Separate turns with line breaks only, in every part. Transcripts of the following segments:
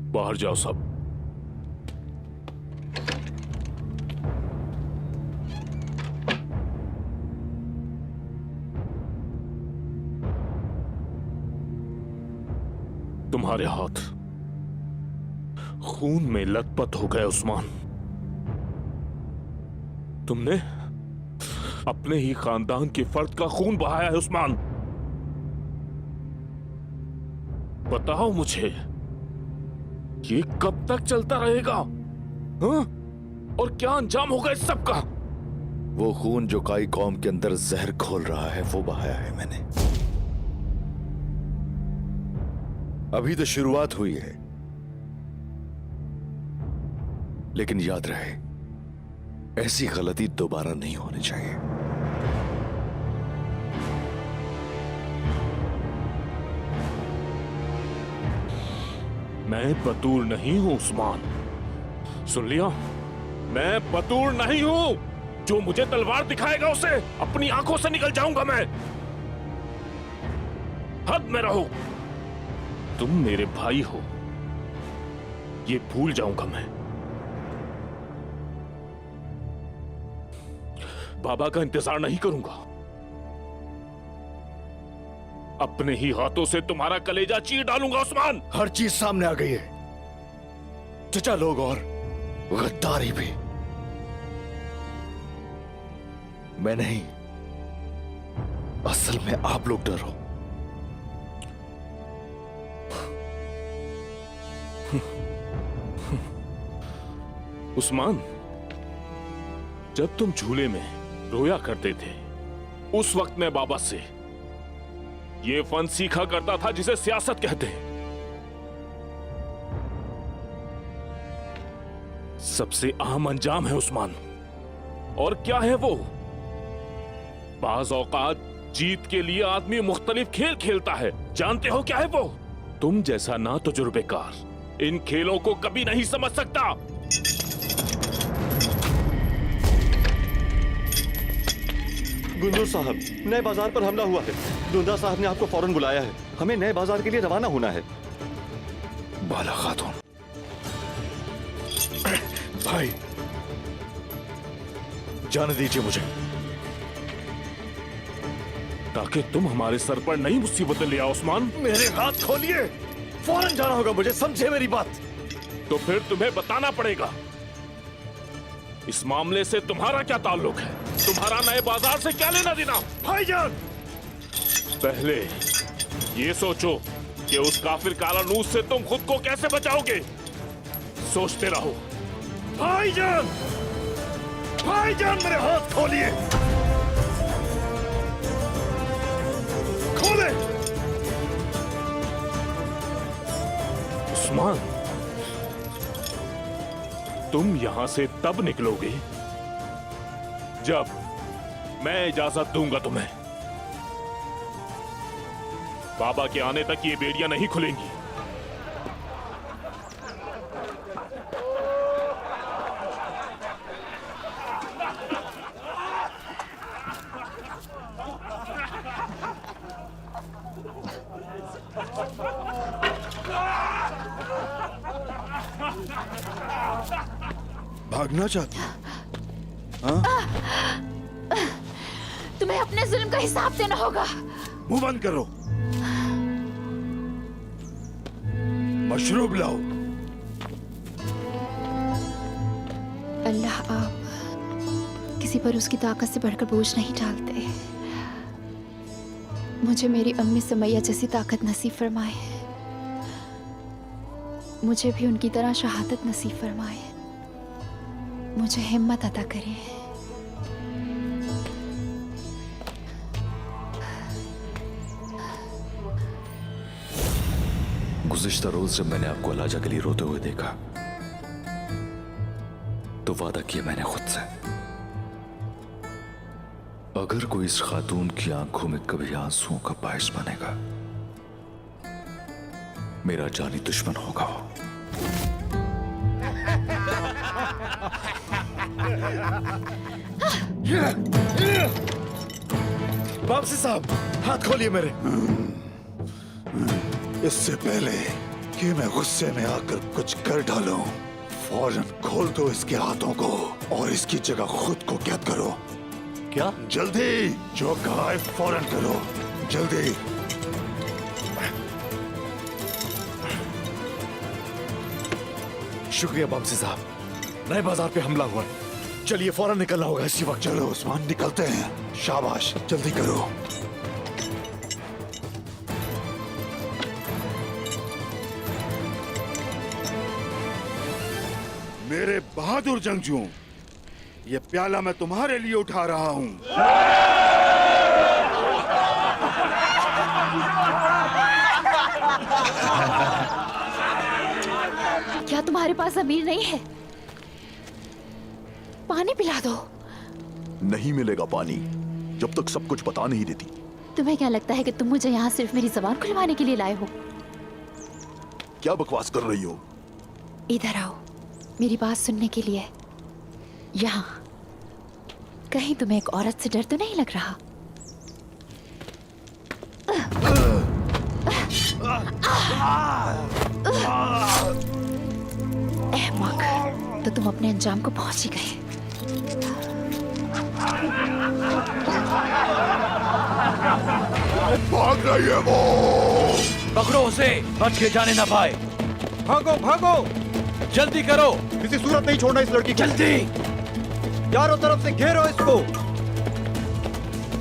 बाहर जाओ सब। तुम्हारे हाथ खून में लथपथ हो गए उस्मान। तुमने अपने ही खानदान के फर्द का खून बहाया है उस्मान। बताओ मुझे, ये कब तक चलता रहेगा? हाँ? और क्या अंजाम होगा इस सब का?
वो खून जो काई कौम के अंदर जहर घोल रहा है वो बहाया है मैंने। अभी तो शुरुआत हुई है, लेकिन याद रहे ऐसी गलती दोबारा नहीं होनी चाहिए।
मैं बतूर नहीं हूं उस्मान, सुन लिया? मैं बतूर नहीं हूं। जो मुझे तलवार दिखाएगा उसे अपनी आंखों से निकल जाऊंगा मैं। हद में रहो। तुम मेरे भाई हो, ये भूल जाऊंगा मैं। बाबा का इंतजार नहीं करूंगा। अपने ही हाथों से तुम्हारा कलेजा चीर डालूंगा उस्मान।
हर चीज सामने आ गई है, चचा लोग और गद्दारी भी। मैं नहीं, असल में आप लोग डरो।
उस्मान, जब तुम झूले में रोया करते थे उस वक्त मैं बाबा से ये फन सीखा करता था जिसे सियासत कहते हैं। सबसे अहम अंजाम है उस्मान। और क्या है वो? बाज औकात जीत के लिए आदमी मुख्तलिफ खेल खेलता है। जानते हो क्या है वो? तुम जैसा ना तजुर्बेकार इन खेलों को कभी नहीं समझ सकता।
गुंदूर साहब, नए बाजार पर हमला हुआ है। दुंदा साहब ने आपको फौरन बुलाया है। हमें नए बाजार के लिए रवाना होना है।
बाला खातून, भाई जाने दीजिए मुझे।
ताकि तुम हमारे सर पर नई मुसीबतें ले आओ उस्मान।
मेरे हाथ खोलिए, फौरन जाना होगा मुझे, समझे मेरी बात?
तो फिर तुम्हें बताना पड़ेगा इस मामले से तुम्हारा क्या ताल्लुक है। तुम्हारा नए बाजार से क्या लेना देना?
भाईजान,
पहले ये सोचो कि उस काफिर कालानूस से तुम खुद को कैसे बचाओगे। सोचते रहो।
भाईजान, भाईजान मेरे हाथ खोलिए, खोले।
उस्मान, तुम यहां से तब निकलोगे जब मैं इजाजत दूंगा तुम्हें। बाबा के आने तक ये बेड़ियां नहीं खुलेंगी।
भागना चाहती हो?
तुम्हें अपने जुल्म का हिसाब देना होगा।
मुंह बंद करो। मशरूब लाओ।
अल्लाह आप किसी पर उसकी ताकत से बढ़कर बोझ नहीं डालते। मुझे मेरी अम्मी सुमैया जैसी ताकत नसीब फरमाए। मुझे भी उनकी तरह शहादत नसीब फरमाए। मुझे हिम्मत अता करे।
गुज़िश्ता रोज जब मैंने आपको अलाजा के लिए रोते हुए देखा तो वादा किया मैंने खुद से, अगर कोई इस खातून की आंखों में कभी आंसुओं का बायस बनेगा, मेरा जानी दुश्मन होगा वो। वापसी साहब, हाथ खोलिए मेरे। इससे पहले
कि मैं गुस्से में आकर कुछ कर डालूं। फौरन खोल दो इसके हाथों को और इसकी जगह खुद को कैद करो।
क्या?
जल्दी, जो कहा है फौरन करो, जल्दी।
शुक्रिया बमसी साहब, नए बाजार पे हमला हुआ है। चलिए फौरन निकलना होगा इसी वक्त।
चलो उस्मान, निकलते हैं। शाबाश, जल्दी करो। मेरे बहादुर जंगजुओं, ये प्याला मैं तुम्हारे लिए उठा रहा हूं।
क्या तुम्हारे पास ज़मीर नहीं है? पानी पिला दो।
नहीं मिलेगा पानी जब तक सब कुछ बता नहीं देती।
तुम्हें क्या लगता है कि तुम मुझे यहाँ सिर्फ मेरी जबान खुलवाने के लिए लाए हो?
क्या बकवास कर रही हो?
इधर आओ, मेरी बात सुनने के लिए। यहाँ कहीं तुम्हें एक औरत से डर तो नहीं लग रहा? अहमक, तो तुम अपने अंजाम को पहुंच ही गए।
भाग रही है वो।
पकड़ो उसे, बच के जाने ना पाए।
भागो भागो,
जल्दी करो,
किसी सूरत नहीं छोड़ना इस लड़की को।
जल्दी।
चारों तरफ से घेरो इसको।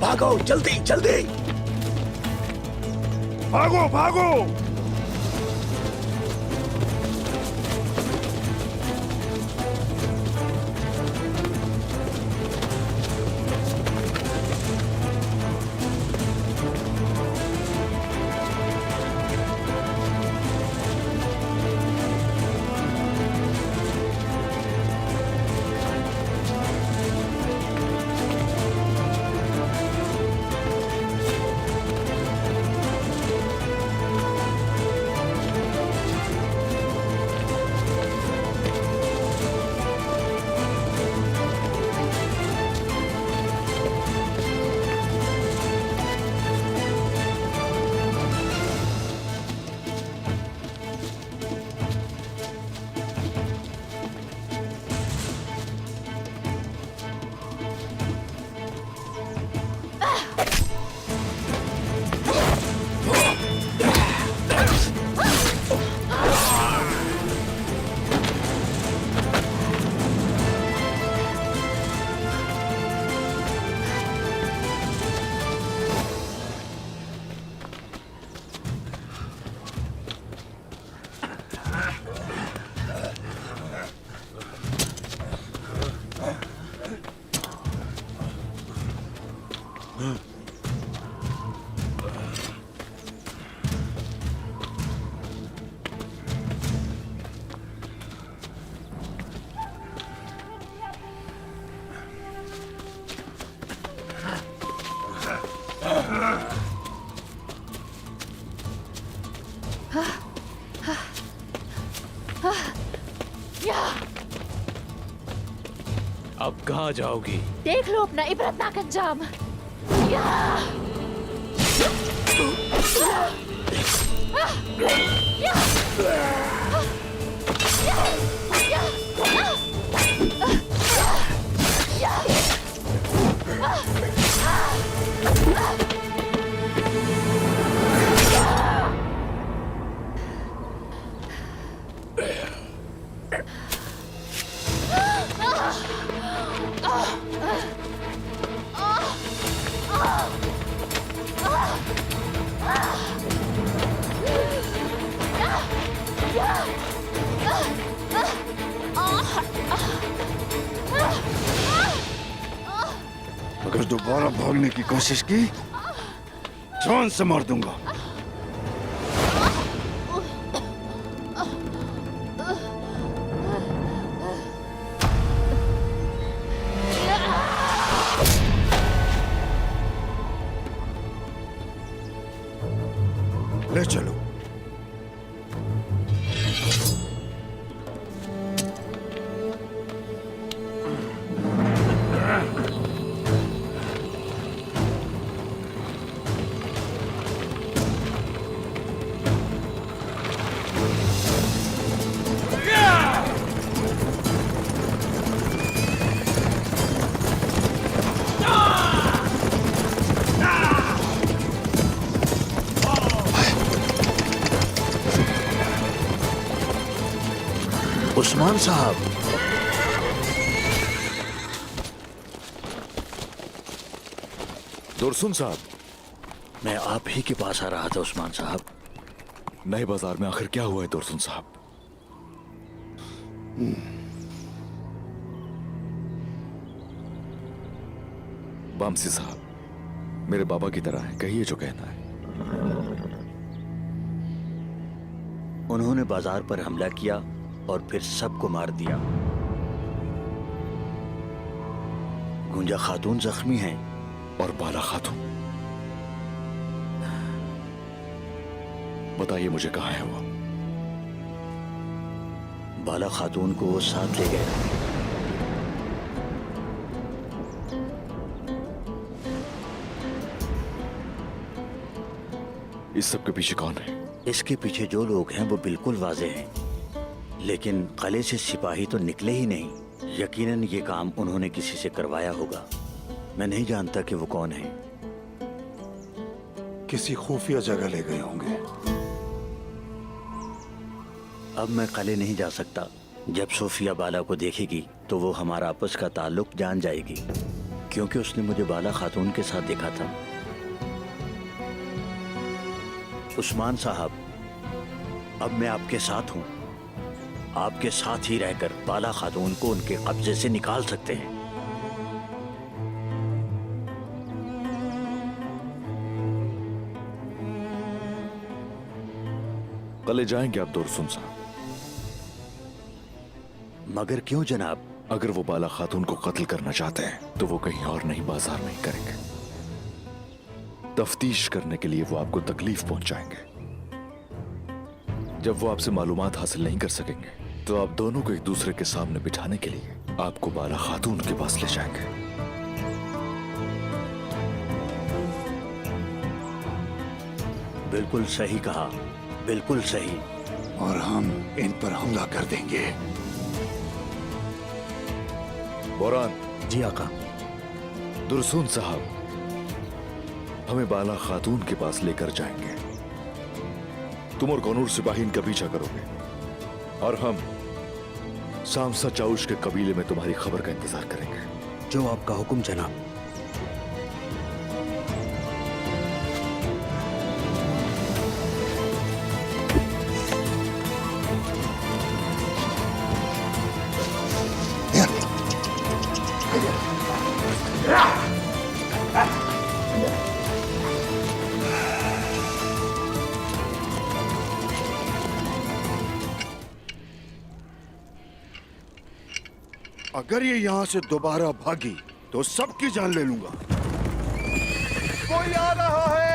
भागो, जल्दी जल्दी।
भागो भागो।
अब कहाँ जाओगी?
देख लो अपना इबरतनाक अंजाम।
अगर दोबारा भागने की कोशिश की, जान से मार दूंगा। ले चलो।
उस्मान साहब,
दुर्सुन साहब,
मैं आप ही के पास आ रहा था उस्मान साहब।
नए बाजार में आखिर क्या हुआ है दुर्सुन साहब? बामसी साहब, मेरे बाबा की तरह है, कहिए जो कहना है।
उन्होंने बाजार पर हमला किया और फिर सबको मार दिया। गुंजा खातून जख्मी हैं।
और बाला खातून, बताइए मुझे कहाँ है वो?
बाला खातून को वो साथ ले गए।
इस सब के पीछे कौन है?
इसके पीछे जो लोग हैं वो बिल्कुल वाजे हैं, लेकिन किले से सिपाही तो निकले ही नहीं। यकीनन ये काम उन्होंने किसी से करवाया होगा। मैं नहीं जानता कि वो कौन है।
किसी खुफिया जगह ले गए होंगे।
अब मैं किले नहीं जा सकता। जब सोफिया बाला को देखेगी तो वो हमारा आपस का ताल्लुक जान जाएगी, क्योंकि उसने मुझे बाला खातून के साथ देखा था। उस्मान साहब, अब मैं आपके साथ हूं। आपके साथ ही रहकर बाला खातून को उनके कब्जे से निकाल सकते हैं।
कल जाएंगे आप दुर्सुन साहब?
मगर क्यों जनाब?
अगर वो बाला खातून को कत्ल करना चाहते हैं तो वो कहीं और नहीं, बाजार में ही करेंगे। तफ्तीश करने के लिए वो आपको तकलीफ पहुंचाएंगे। जब वो आपसे मालूमात हासिल नहीं कर सकेंगे तो आप दोनों को एक दूसरे के सामने बिठाने के लिए आपको बाला खातून के पास ले जाएंगे।
बिल्कुल सही कहा, बिल्कुल सही।
और हम इन पर हमला कर देंगे।
बोरान,
जी आका।
दुर्सुन साहब हमें बाला खातून के पास लेकर जाएंगे। तुम और गनूर सिपाही इनका पीछा करोगे और हम सामसा चाउश के कबीले में तुम्हारी खबर का इंतजार करेंगे।
जो आपका हुक्म जनाब।
अगर ये यहाँ से दोबारा भागी तो सबकी जान ले लूंगा। कोई आ रहा है।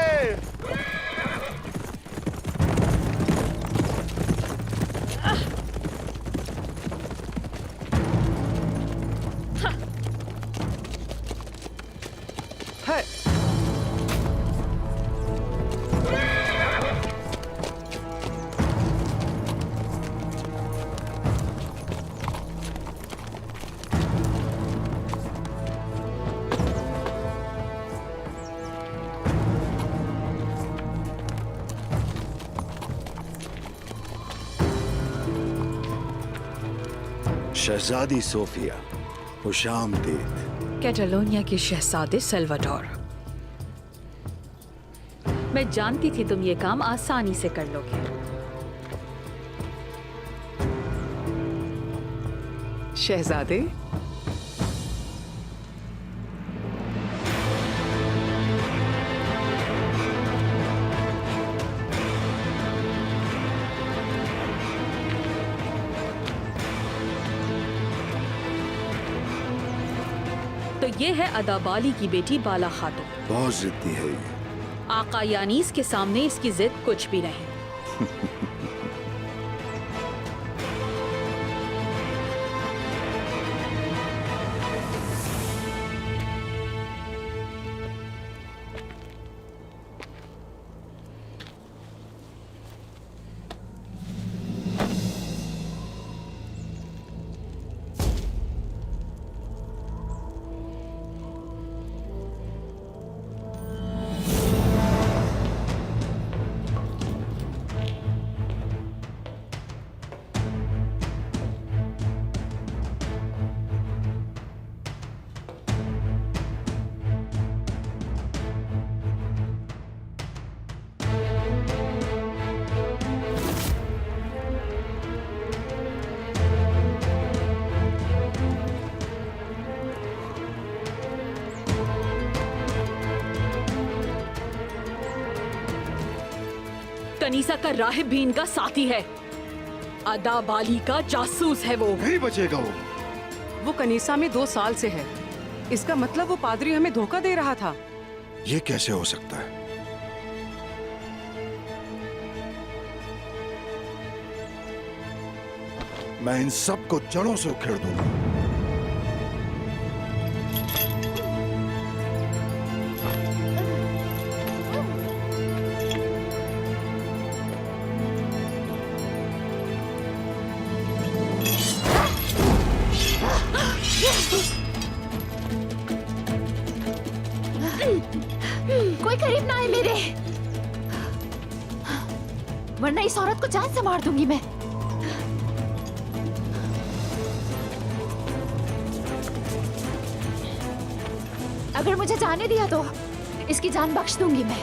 शहजादी सोफिया, खुशामदीद।
कैटलोनिया के शहजादे सल्वाडोर, मैं जानती थी तुम ये काम आसानी से कर लोगे।
शहजादे,
तो ये है अदाबाली की बेटी बाला खातून।
बहुत जिद्दी है ये।
आका यानीस के सामने इसकी जिद कुछ भी नहीं। कनीसा का राहिब भी इनका साथी है। अदा बाली का जासूस है वो।
नहीं बचेगा
वो कनीसा में 2 साल से है। इसका मतलब वो पादरी हमें धोखा दे रहा था।
ये कैसे हो सकता है? मैं इन सबको जड़ों से उखेड़ दूंगा।
कोई करीब ना आए मेरे, वरना इस औरत को जान से मार दूंगी मैं। अगर मुझे जाने दिया तो इसकी जान बख्श दूंगी मैं।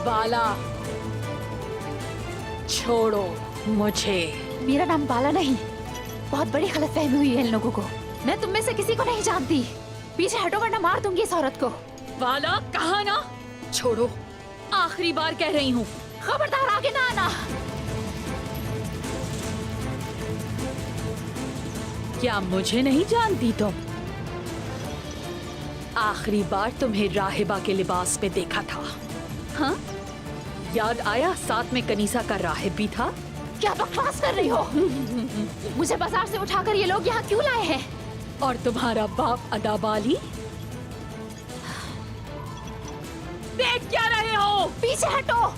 बाला, छोड़ो मुझे।
मेरा नाम बाला नहीं। बहुत बड़ी गलतफहमी हुई है इन लोगों को। मैं तुम में से किसी को नहीं जानती। पीछे हटो वरना मार दूंगी इस औरत को।
बाला, कहा ना छोड़ो, आखिरी बार कह रही हूँ।
खबरदार आगे ना आना।
क्या मुझे नहीं जानती तुम? आखिरी बार तुम्हें राहिबा के लिबास में देखा था। हाँ, याद आया? साथ में कनीसा का राहिब भी था।
क्या बकवास कर रही हो? मुझे बाजार से उठाकर ये लोग यहाँ क्यों लाए हैं?
और तुम्हारा बाप अदाबाली? देख क्या रहे हो?
पीछे हटो।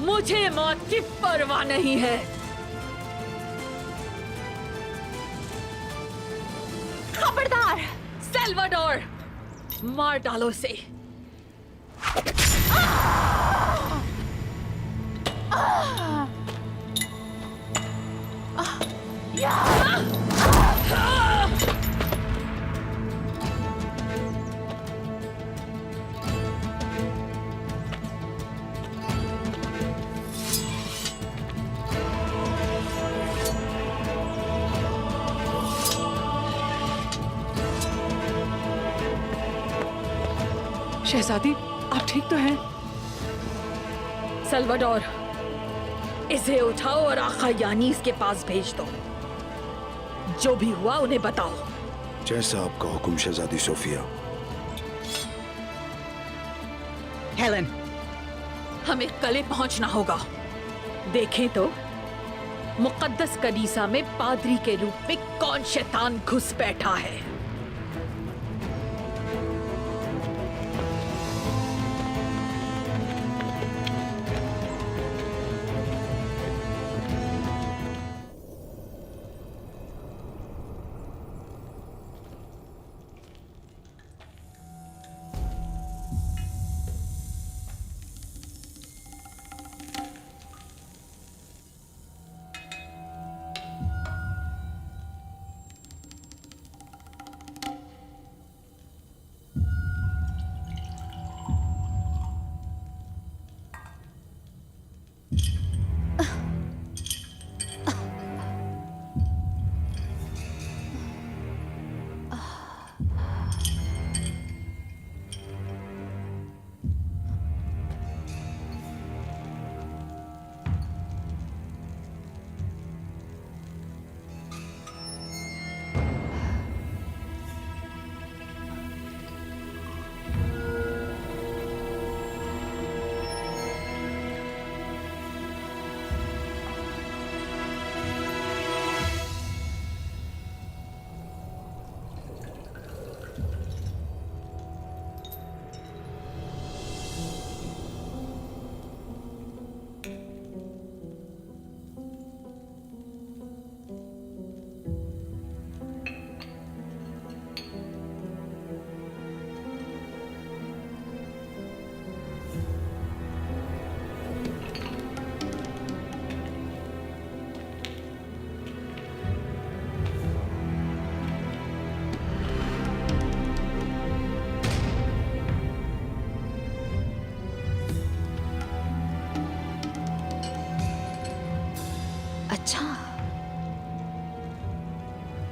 मुझे मौत की परवाह नहीं है।
खबरदार।
सेल्वाडोर, मार डालो इसे।
शहजादी, आप ठीक तो हैं?
सल्वाडोर, इसे उठाओ और आका यानीस के पास भेज दो। जो भी हुआ उन्हें बताओ।
जैसा आपका हुक्म शहजादी सोफिया।
हेलन,
हमें कल पहुंचना होगा। देखें तो मुकद्दस कनीसा में पादरी के रूप में कौन शैतान घुस बैठा है।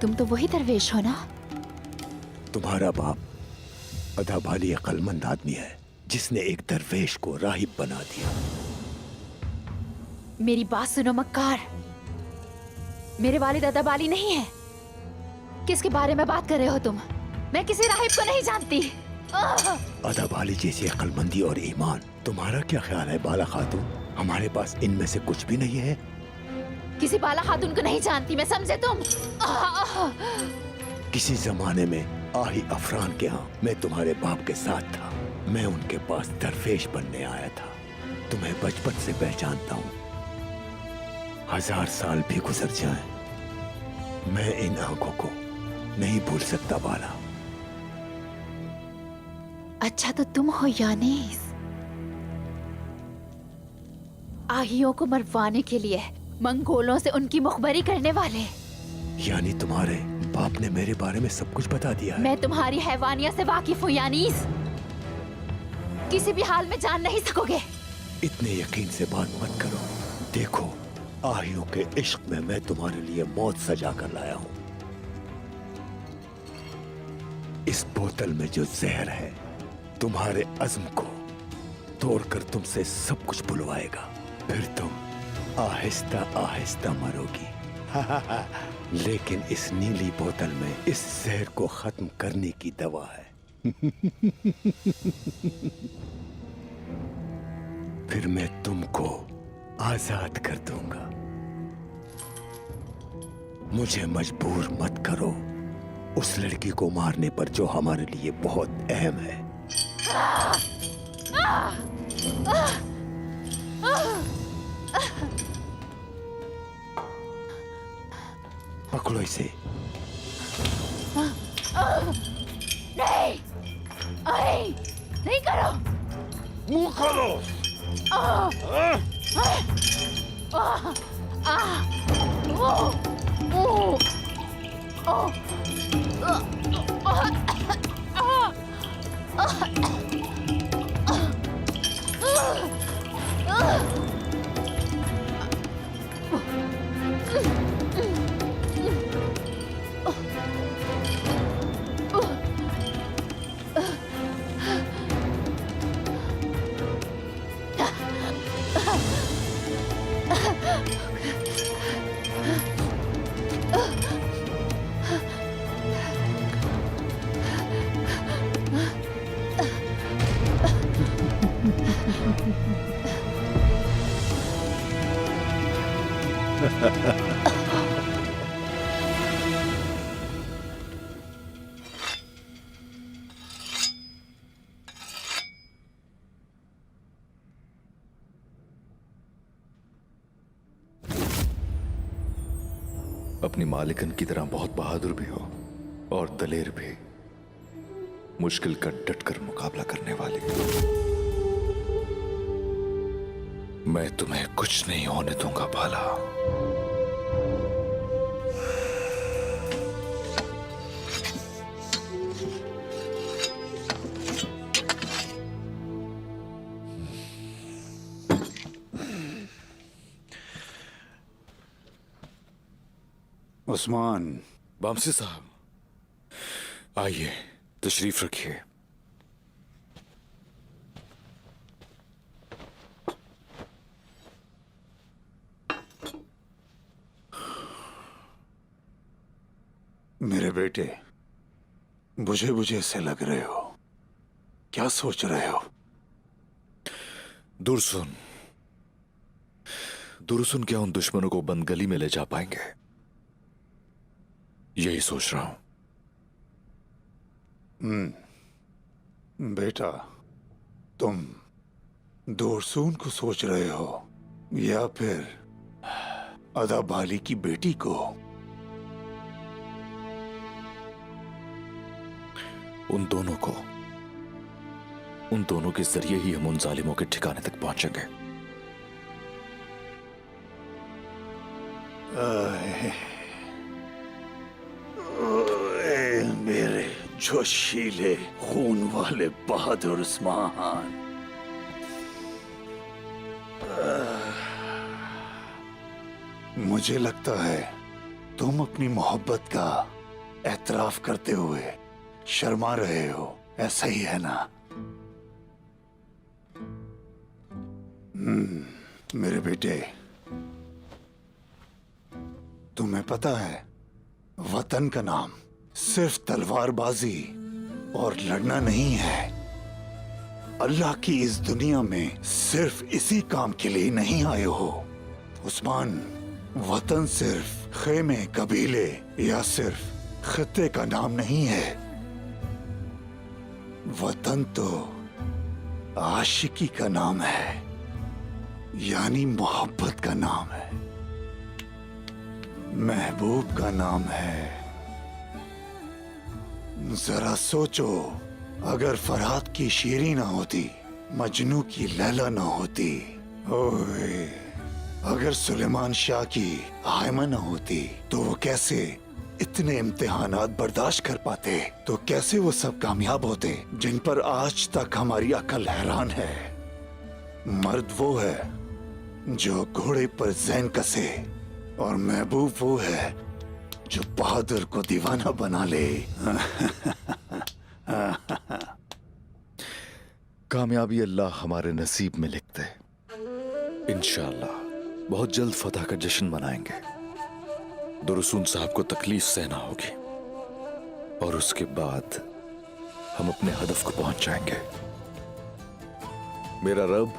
तुम तो वही दरवेश हो ना?
तुम्हारा बाप अदाबाली अक्लमंद आदमी है जिसने एक दरवेश को राहिब बना दिया।
मेरी बात सुनो मक्कार, मेरे वालिद अदाबाली नहीं है। किसके बारे में बात कर रहे हो तुम? मैं किसी राहिब को नहीं जानती।
अदाबाली जैसी अक्लमंदी और ईमान, तुम्हारा क्या ख्याल है बाला खातून? हमारे पास इनमें से कुछ भी नहीं है।
किसी बाला खातून को नहीं जानती मैं, समझे तुम?
किसी जमाने में आही अफरान के यहाँ मैं तुम्हारे बाप के साथ था। मैं उनके पास दरवेश बनने आया था। तुम्हें बचपन से पहचानता हूँ। 1000 साल भी गुजर जाएं, मैं इन आंखों को नहीं भूल सकता बाला।
अच्छा तो तुम हो यानीस आहियों को मरवाने के लिए मंगोलों से उनकी मुखबरी करने वाले।
यानी तुम्हारे बाप ने मेरे बारे में सब कुछ बता दिया है।
मैं तुम्हारी हैवानियत से वाकिफ हूँ यानीस, किसी भी हाल में जान नहीं सकोगे।
इतने यकीन से बात मत करो। देखो, आहियों के इश्क में मैं तुम्हारे लिए मौत सजा कर लाया हूँ। इस बोतल में जो जहर है तुम्हारे अज़्म को तोड़कर तुमसे सब कुछ बुलवाएगा। फिर तुम आहिस्ता आहिस्ता मरोगी। लेकिन इस नीली बोतल में इस जहर को खत्म करने की दवा है। फिर मैं तुमको आजाद कर दूंगा। मुझे मजबूर मत करो उस लड़की को मारने पर जो हमारे लिए बहुत अहम है। पकड़ो इसे।
नहीं, नहीं करो।
मुंह खोलो।
अपनी मालिकन की तरह बहुत बहादुर भी हो और दलेर भी, मुश्किल का डटकर मुकाबला करने वाली। मैं तुम्हें कुछ नहीं होने दूंगा बाला।
उस्मान।
बामसी साहब, आइए तशरीफ रखिए।
मेरे बेटे, बुझे बुझे से लग रहे हो। क्या सोच रहे हो?
दुर्सुन, दुर्सुन क्या उन दुश्मनों को बंदगली में ले जा पाएंगे? यही सोच रहा हूं।
बेटा, तुम दुर्सुन को सोच रहे हो या फिर अदाबाली की बेटी को?
उन दोनों के जरिए ही हम उन जालिमों के ठिकाने तक पहुंचेंगे।
मेरे जोशीले खून वाले बहादुर उस्मान, मुझे लगता है तुम अपनी मोहब्बत का एतराफ करते हुए शर्मा रहे हो, ऐसा ही है ना? मेरे बेटे, तुम्हें पता है वतन का नाम सिर्फ तलवारबाजी और लड़ना नहीं है। अल्लाह की इस दुनिया में सिर्फ इसी काम के लिए नहीं आए हो उस्मान। वतन सिर्फ खेमे, कबीले या सिर्फ खित्ते का नाम नहीं है। वतन तो आशिकी का नाम है, यानी मोहब्बत का नाम है, महबूब का नाम है। जरा सोचो, अगर फरहाद की शीरी ना होती, मजनू की लैला ना होती, ओए, अगर सुलेमान शाह की हायमा ना होती, तो वो कैसे इतने इम्तिहानात बर्दाश्त कर पाते? तो कैसे वो सब कामयाब होते जिन पर आज तक हमारी अकल हैरान है? मर्द वो है जो घोड़े पर जैन कसे, और महबूब वो है जो बहादुर को दीवाना बना ले।
कामयाबी अल्लाह हमारे नसीब में लिखते है। इंशाअल्लाह बहुत जल्द फतह का जश्न मनाएंगे। दुरुसून साहब को तकलीफ सहना होगी और उसके बाद हम अपने हदफ को पहुंच जाएंगे। मेरा रब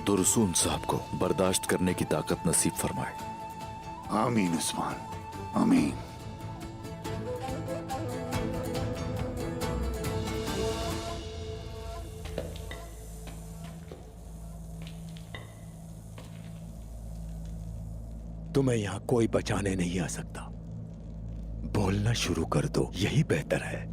दुरुसून साहब को बर्दाश्त करने की ताकत नसीब फरमाए।
आमीन उस्मान, आमीन।
तुम्हें यहां कोई बचाने नहीं आ सकता। बोलना शुरू कर दो, यही बेहतर है।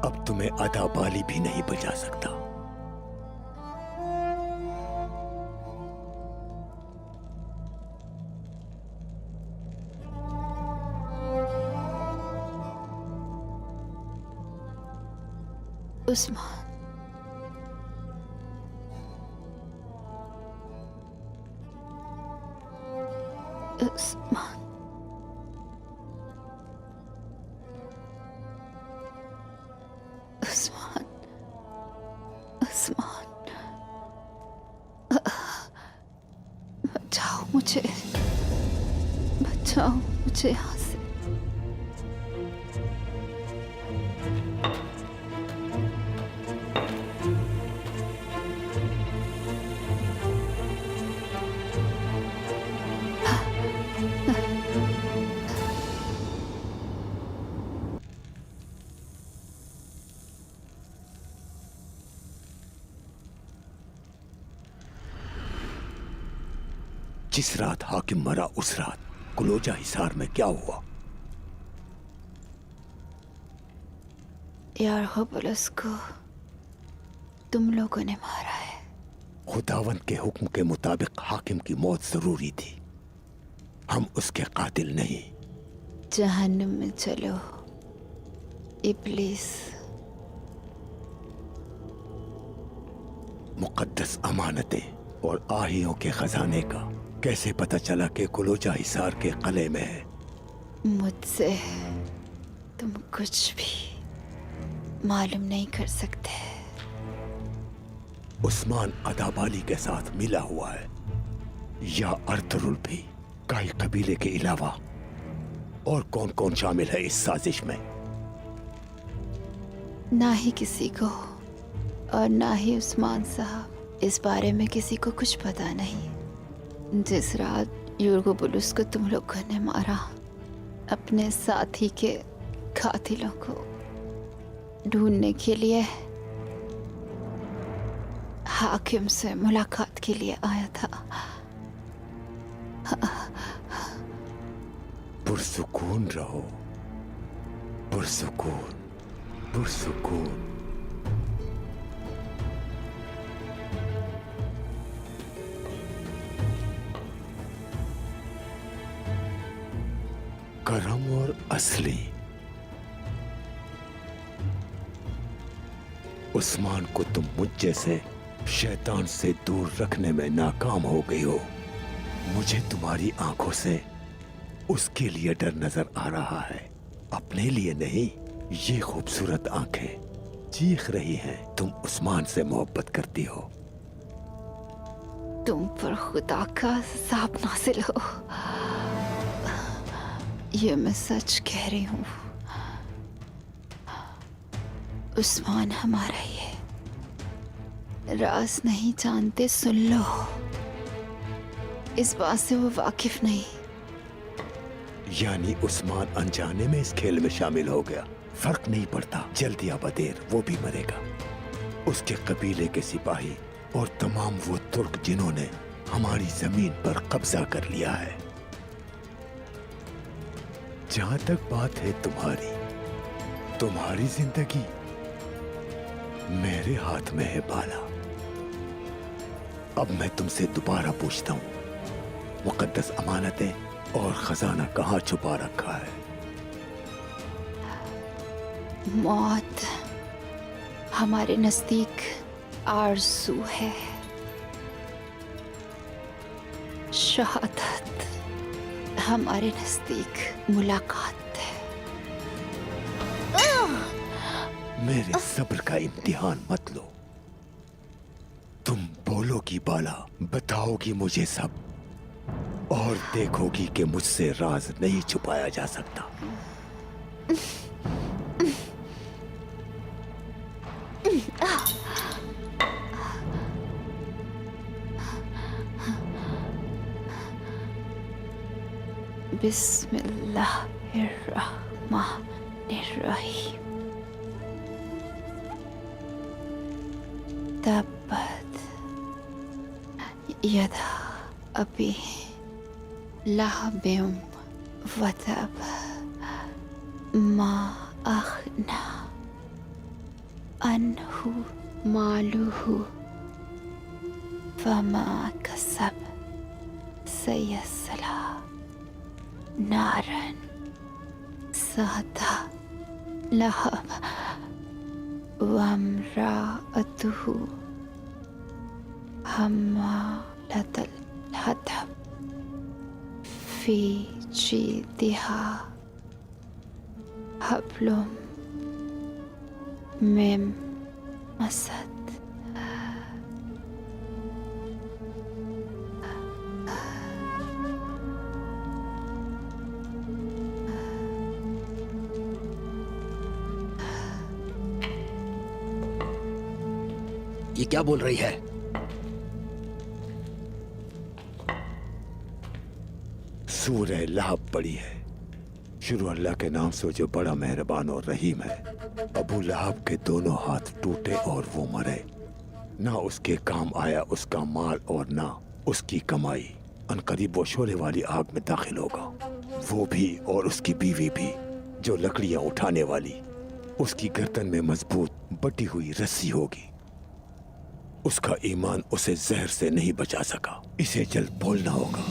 अब तुम्हें आधा बाली भी नहीं बचा सकता।
उस्मान, उस्मान, उस्मान, उस्मान, बचाओ मुझे, बचाओ मुझे यहाँ से।
जिस रात हाकिम मरा उस रात कुलोजा हिसार में क्या हुआ?
यार पुलिस को तुम लोगों ने मारा है।
खुदावंद के हुक्म के मुताबिक हाकिम की मौत जरूरी थी। हम उसके कातिल नहीं।
जहन्नुम में चलो इब्लीस।
मुकद्दस अमानतें और आहियों के खजाने का कैसे पता चला कि कुलोजा हिसार के किले में है?
मुझसे तुम कुछ भी मालूम नहीं कर सकते।
उस्मान अदाबाली के साथ मिला हुआ है या अर्तुरुल भी? काई कबीले के अलावा और कौन कौन शामिल है इस साजिश में?
ना ही किसी को और ना ही उस्मान साहब। इस बारे में किसी को कुछ पता नहीं। जिस रात यूर्गोबुलुस को तुम लोगों ने मारा, अपने साथी के कातिलों को ढूंढने के लिए हाकिम से मुलाकात के लिए आया था।
पुरसुकून रहो, पुरसुकून, पुरसुकून। करम और असली। उस्मान को तुम मुझ जैसे शैतान से दूर रखने में नाकाम हो गई हो। मुझे तुम्हारी आंखों से उसके लिए डर नजर आ रहा है, अपने लिए नहीं। ये खूबसूरत आंखें चीख रही हैं, तुम उस्मान से मोहब्बत करती हो।
तुम पर खुदा का साब नाजिल हो। ये मैं सच कह रही हूँ। उस्मान हमारा ही है। राज नहीं जानते, सुन लो। इस बात से वो वाकिफ नहीं।
यानी उस्मान अनजाने में इस खेल में शामिल हो गया। फर्क नहीं पड़ता, जल्दी या बदेर वो भी मरेगा। उसके कबीले के सिपाही और तमाम वो तुर्क जिन्होंने हमारी जमीन पर कब्जा कर लिया है। जहां तक बात है तुम्हारी जिंदगी मेरे हाथ में है बाला। अब मैं तुमसे दोबारा पूछता हूं, मुकद्दस अमानतें और खजाना कहां छुपा रखा है?
मौत हमारे नजदीक आरज़ू है, शहादत हमारे नजदीक मुलाकात है।
मेरे सब्र का इम्तिहान मत लो। तुम बोलोगी बाला, बताओगी मुझे सब, और देखोगी कि मुझसे राज नहीं छुपाया जा सकता।
बिस्मिल्लाहिर्रहमानिर्रहीम। तब्बत यदा अबी लहबिम वतब मा अग़ना अन्हु मालुहु फमा कसब सयस्ला नारन ज़ाता लहब वम्राअतुहु हम्मालतल हतब फी जीदिहा हब्लुम मिन मसद।
ये क्या बोल रही है?
सूरह लहब पड़ी है। शुरू अल्लाह के नाम से जो बड़ा मेहरबान और रहीम है। अबू लहब के दोनों हाथ टूटे और वो मरे। ना उसके काम आया उसका माल और ना उसकी कमाई। अनकरीब वो शोले वाली आग में दाखिल होगा, वो भी और उसकी बीवी भी, जो लकड़ियां उठाने वाली। उसकी गर्दन में मजबूत बटी हुई रस्सी होगी। उसका ईमान उसे जहर से नहीं बचा सका। इसे जल्द बोलना होगा।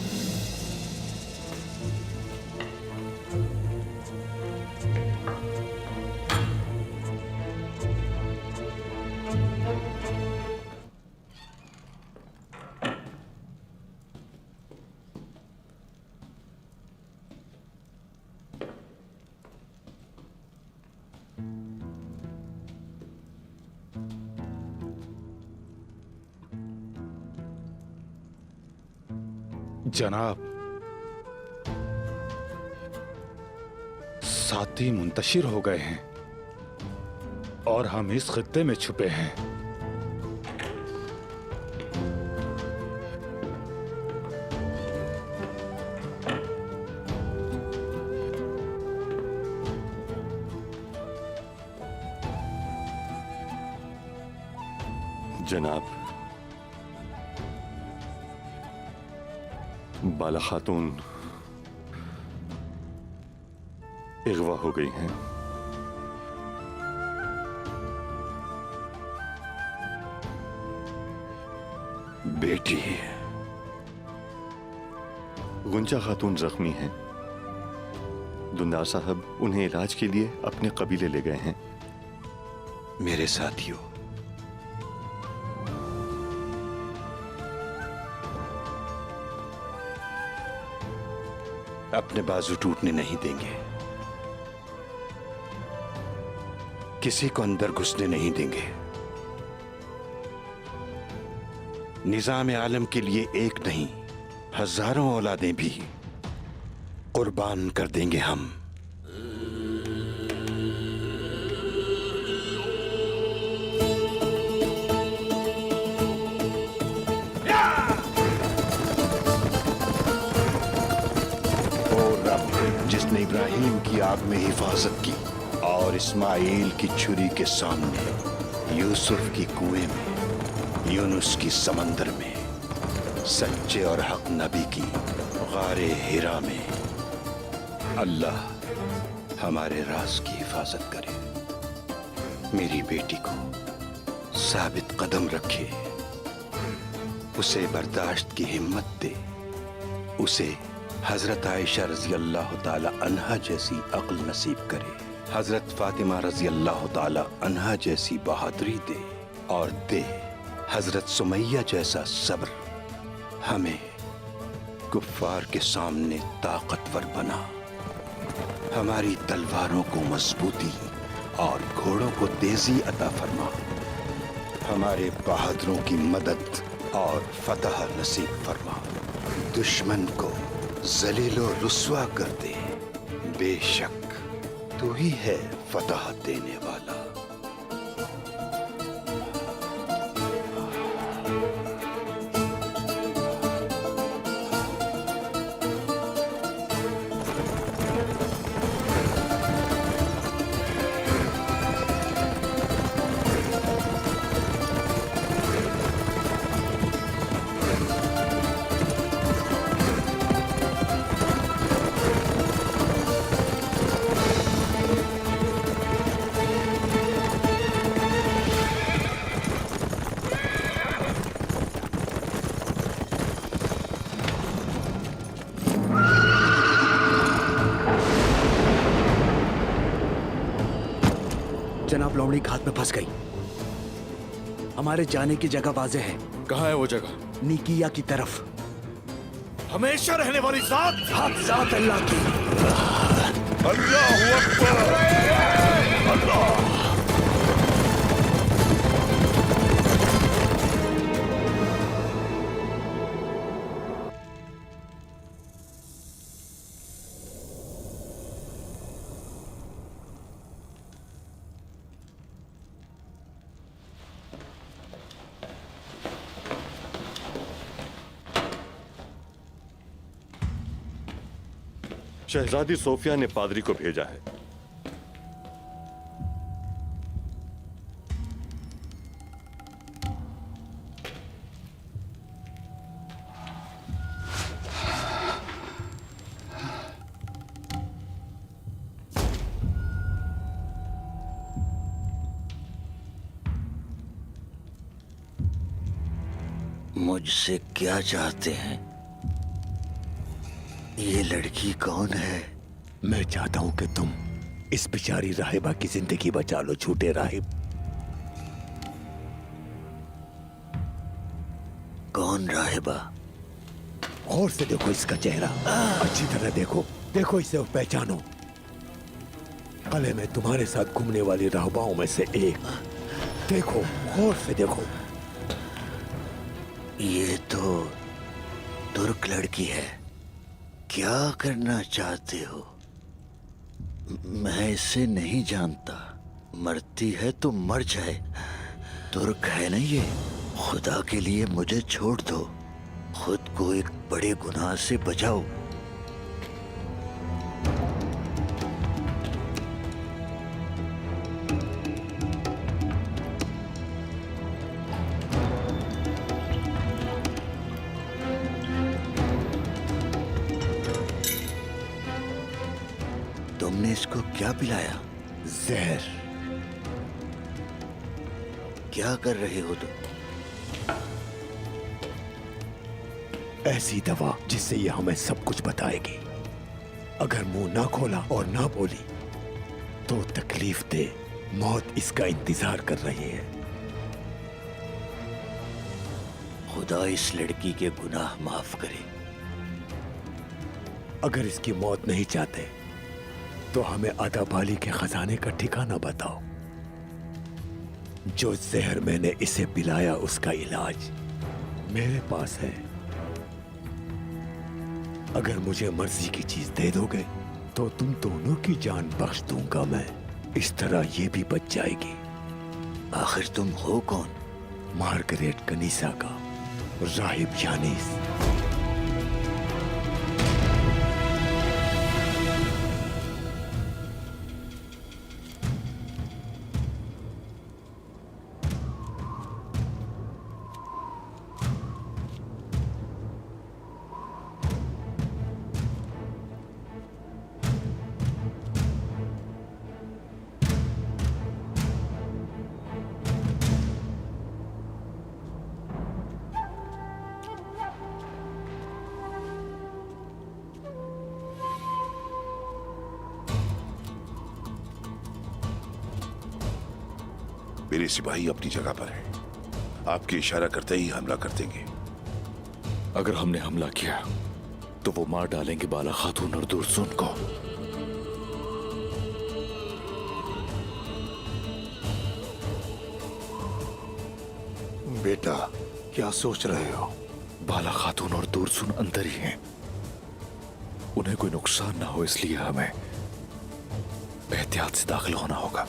जनाब, साथी मुंतशिर हो गए हैं और हम इस खित्ते में छुपे हैं।
जनाब, बाला खातून अगवा हो गई हैं। बेटी गुंजा खातून जख्मी हैं। दुंदा साहब उन्हें इलाज के लिए अपने कबीले ले गए हैं।
मेरे साथियों, अपने बाजू टूटने नहीं देंगे, किसी को अंदर घुसने नहीं देंगे। निजाम आलम के लिए एक नहीं, हजारों औलादें भी कुर्बान कर देंगे हम। जिसने इब्राहिम की आग में हिफाजत की और इस्माइल की छुरी के सामने, यूसुफ की कुएं में, यूनुस की समंदर में, सच्चे और हक नबी की गारे हिरा में, अल्लाह हमारे राज की हिफाजत करे। मेरी बेटी को साबित कदम रखे, उसे बर्दाश्त की हिम्मत दे, उसे हजरत आयशा रजी अल्लाह ताला अन्हा जैसी अक्ल नसीब करे, हजरत फातिमा रजी अल्लाह ताला अन्हा जैसी बहादुरी दे, और दे हजरत सुमैया जैसा सब्र। हमें कुफ्फार के सामने ताकतवर बना, हमारी तलवारों को मजबूती और घोड़ों को तेजी अता फरमा, हमारे बहादुरों की मदद और फतह नसीब फरमा, दुश्मन को जलीलो रुस्वा कर दे। बेशक तू ही है फतह देने वाला।
जनाब, लोमड़ी घात में फंस गई। हमारे जाने की जगह वाज़ेह है।
कहाँ है वो जगह?
निकिया की तरफ।
हमेशा रहने वाली जात,
जात अल्लाह की।
अल्लाहू अकबर। अल्लाह।
शहजादी सोफिया ने पादरी को भेजा है।
मुझसे क्या चाहते हैं? ये लड़की कौन है?
मैं चाहता हूं कि तुम इस बेचारी राहिबा की जिंदगी बचा लो, झूठे राहिब।
कौन राहिबा?
और से देखो इसका चेहरा, अच्छी तरह देखो, देखो इसे और पहचानो। कले में तुम्हारे साथ घूमने वाली राहबाओं में से एक। देखो, और से देखो।
ये तो तुर्क लड़की है। क्या करना चाहते हो? मैं इसे नहीं जानता। मरती है तो मर जाए। तुर्क है ना ये। खुदा के लिए मुझे छोड़ दो। खुद को एक बड़े गुनाह से बचाओ। तुमने इसको क्या पिलाया?
जहर।
क्या कर रहे हो तुम?
ऐसी दवा जिससे ये हमें सब कुछ बताएगी। अगर मुंह ना खोला और ना बोली तो तकलीफ दे मौत इसका इंतजार कर रही है।
खुदा इस लड़की के गुनाह माफ करे।
अगर इसकी मौत नहीं चाहते तो हमें अदाबाली के खजाने का ठिकाना बताओ। जो जहर मैंने इसे पिलाया उसका इलाज मेरे पास है। अगर मुझे मर्जी की चीज दे दोगे तो तुम दोनों की जान बख्श दूंगा मैं। इस तरह ये भी बच जाएगी।
आखिर तुम हो कौन?
मार्गरेट कनीसा का राहिब यानीस।
मेरे सिपाही अपनी जगह पर है। आपके इशारा करते ही हमला कर देंगे।
अगर हमने हमला किया तो वो मार डालेंगे बाला खातून और दुर्सुन को।
बेटा, क्या सोच रहे हो?
बाला खातून और दुर्सुन अंदर ही हैं। उन्हें कोई नुकसान ना हो इसलिए हमें एहतियात से दाखिल होना होगा।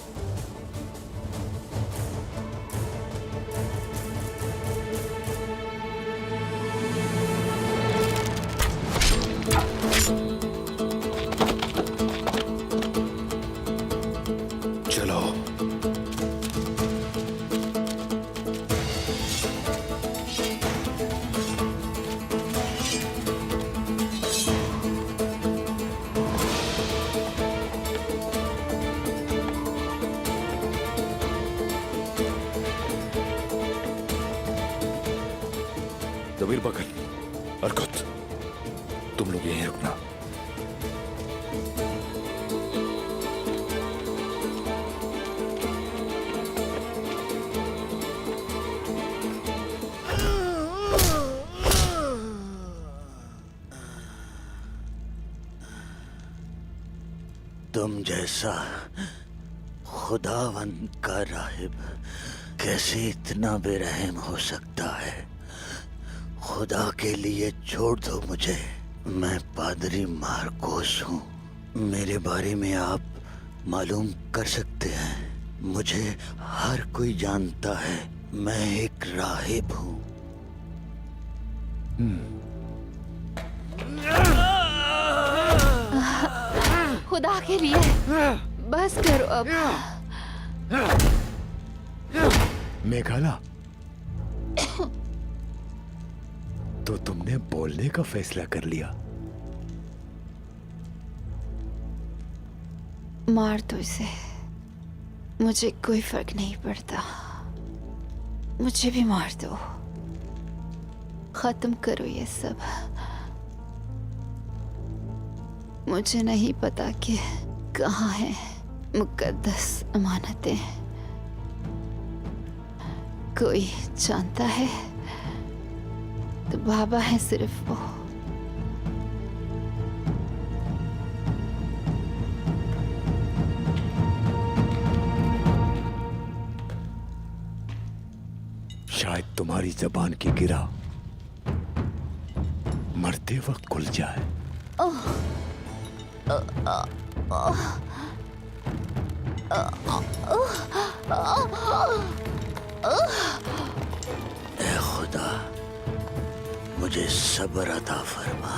चलो। दबीर बकल, अरकुत, तुम लोग यहीं रुकना।
तुम जैसा खुदावंद का राहिब कैसे इतना बेरहम हो सकता है? खुदा के लिए छोड़ दो मुझे। मैं पादरी मार्कोस हूँ। मेरे बारे में आप मालूम कर सकते हैं। मुझे हर कोई जानता है। मैं एक राहिब हूँ।
खुदा के लिए बस करो अब।
मेघाला, तो तुमने बोलने का फैसला कर लिया?
मार दो इसे, मुझे कोई फर्क नहीं पड़ता। मुझे भी मार दो, खत्म करो ये सब। मुझे नहीं पता कि कहाँ है मुकद्दस अमानतें। कोई जानता है तो बाबा है सिर्फ वो।
शायद तुम्हारी जबान की गिरा मरते वक्त खुल जाए।
ऐ खुदा, मुझे सब्र अता फरमा।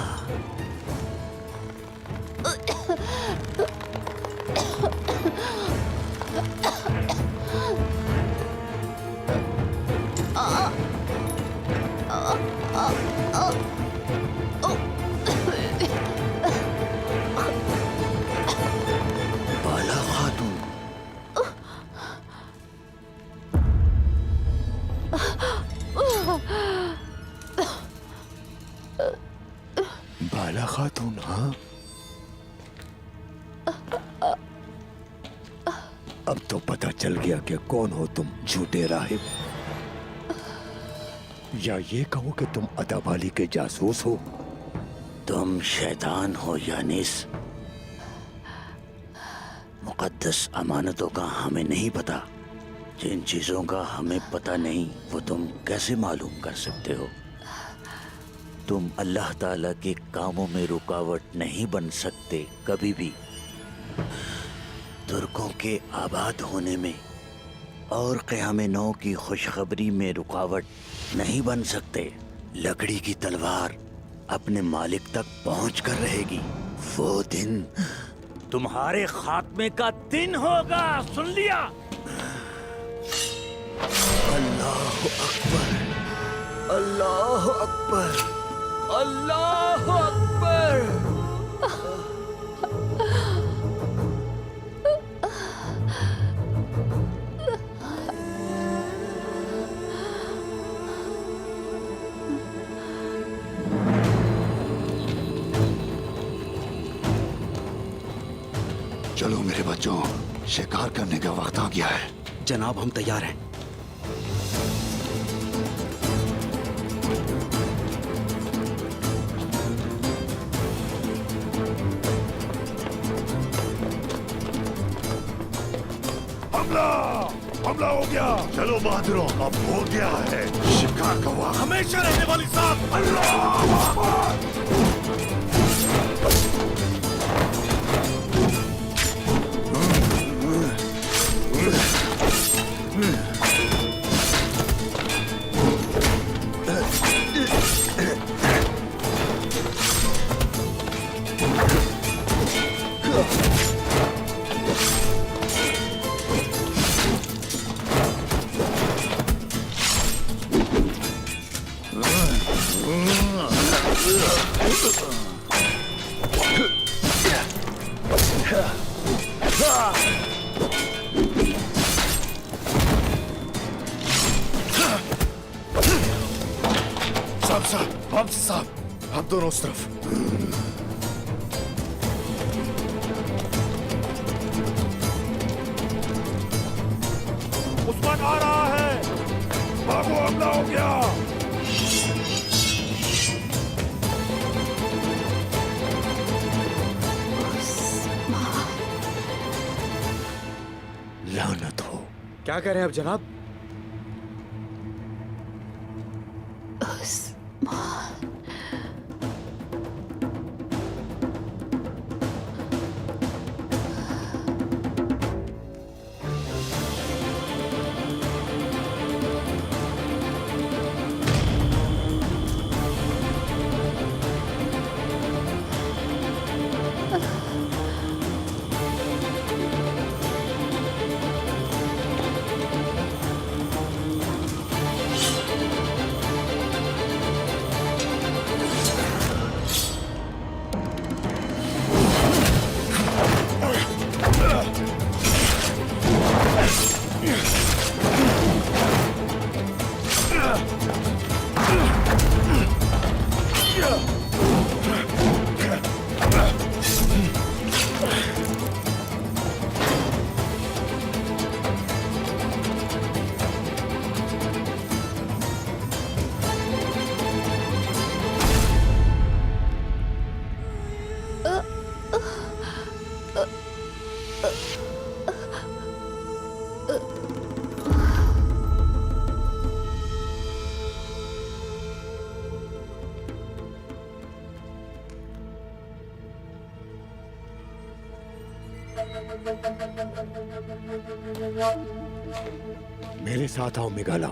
बाला खातून,
बाला खातून, हाँ अब तो पता चल गया कि कौन हो तुम, झूठे राहिब। या ये कहो कि तुम अदाबाली के जासूस हो।
तुम शैतान हो यानिस। मुकद्दस अमानतों का हमें नहीं पता। जिन चीजों का हमें पता नहीं वो तुम कैसे मालूम कर सकते हो? तुम अल्लाह ताला के कामों में रुकावट नहीं बन सकते कभी भी। तुर्कों के आबाद होने में और क़याम नौ की खुशखबरी में रुकावट नहीं बन सकते। लकड़ी की तलवार अपने मालिक तक पहुंच कर रहेगी। वो दिन तुम्हारे खात्मे का दिन होगा, सुन लिया? अल्लाह अकबर, अल्लाह अकबर, अल्लाह अकबर।
चलो मेरे बच्चों, शिकार करने का वक्त आ गया है।
जनाब हम तैयार हैं।
हमला! हमला हो गया। चलो बहादुरों, अब हो गया है शिकार का वक्त। हमेशा रहने वाली साथ। अल्लाह!
साहब, हम दोनों उस तरफ।
उस्मान आ रहा है, भागो, हमला हो गया।
लानत हो।
क्या कह रहे हैं अब जनाब?
मेरे साथ आओ मिगाला।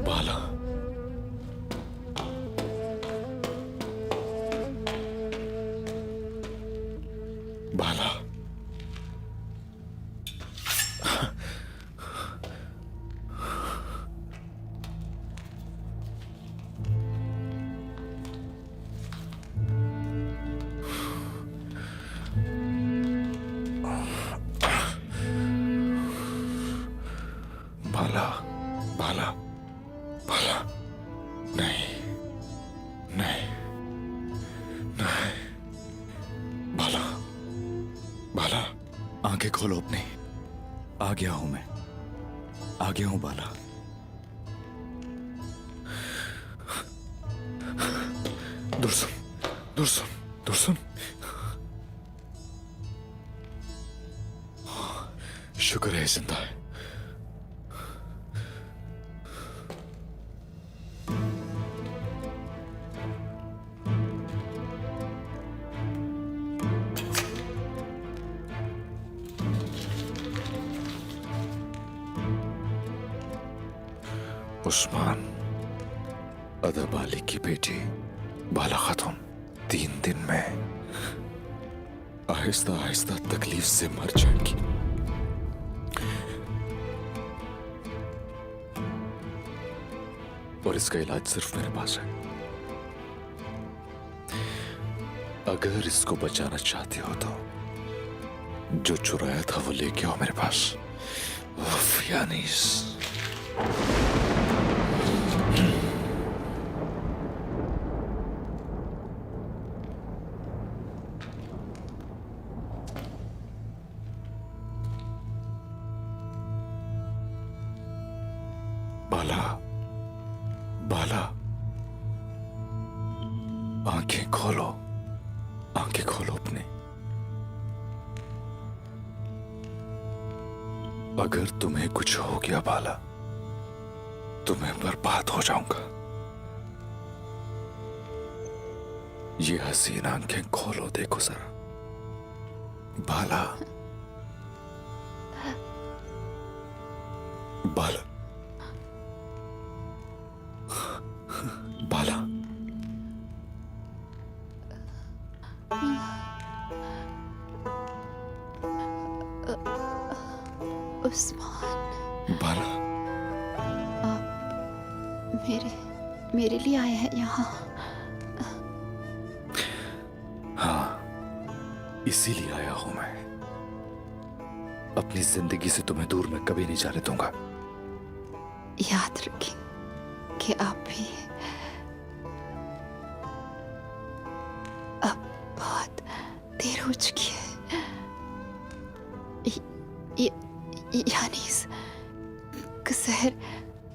बाला, बाला, बाला, नहीं, नहीं, नहीं, बाला, बाला, आंखें खोलो अपनी। आ गया हूं मैं, आ गया हूं बाला। दुर्सुन, दुर्सुन, दुर्सुन। शुक्र है जिंदा है। उस्मान, अदब अली की बेटी बाला खातून 3 दिन में आहिस्ता आहिस्ता तकलीफ से मर जाएंगी। और इसका इलाज सिर्फ मेरे पास है। अगर इसको बचाना चाहती हो तो जो चुराया था वो लेके आओ मेरे पास। उफ, यानीस। बाला, बाला, आंखें खोलो, आंखें खोलो अपनी। अगर तुम्हें कुछ हो गया बाला, तो मैं बर्बाद हो जाऊंगा। ये हसीन आंखें खोलो, देखो जरा। बाला, बाला, बाला,
उस्मान,
बाला,
आप मेरे लिए आए हैं यहाँ?
हाँ, इसीलिए आया हूं मैं। अपनी जिंदगी से तुम्हें दूर मैं कभी नहीं जाने दूंगा।
याद रखें कि आप भी अब बहुत देर हो चुकी है। यानी का जहर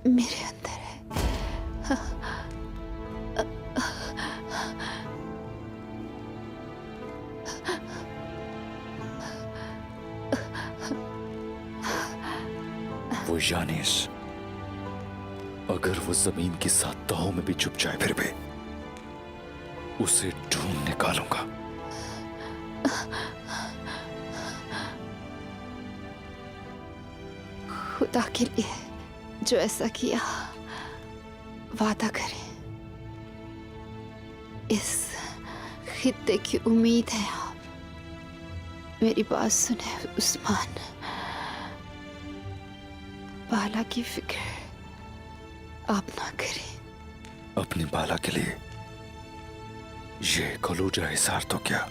मेरे अंदर है।
वो यानीस, अगर वो जमीन की 7 तहों में भी छुप जाए फिर भी उसे ढूंढ निकालूंगा।
खुदा के लिए जो ऐसा किया, वादा करें। इस खित्ते की उम्मीद है आप। मेरी बात सुने उस्मान। बाला की फिक्र आप ना करें।
अपनी बाला के लिए ये कलूजा हिसार तो क्या,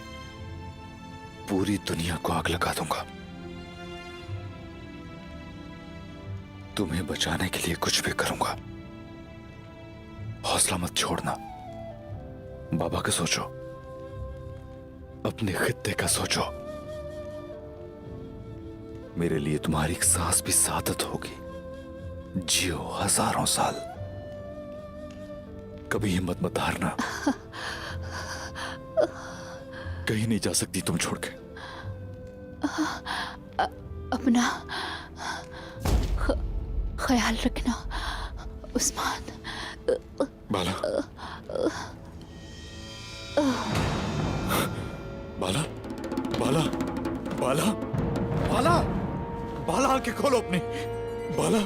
पूरी दुनिया को आग लगा दूंगा। तुम्हें बचाने के लिए कुछ भी करूंगा। हौसला मत छोड़ना। बाबा का सोचो, अपने खित्ते का सोचो। मेरे लिए तुम्हारी एक सांस भी सादत होगी। जियो हजारों साल, कभी हिम्मत मत हारना। कहीं नहीं जा सकती तुम छोड़ के।
अपना ख्याल रखना उस्मान।
बाला, बाला, बाला, बाला, बाला, बाला, आंखें खोलो अपनी। बाला,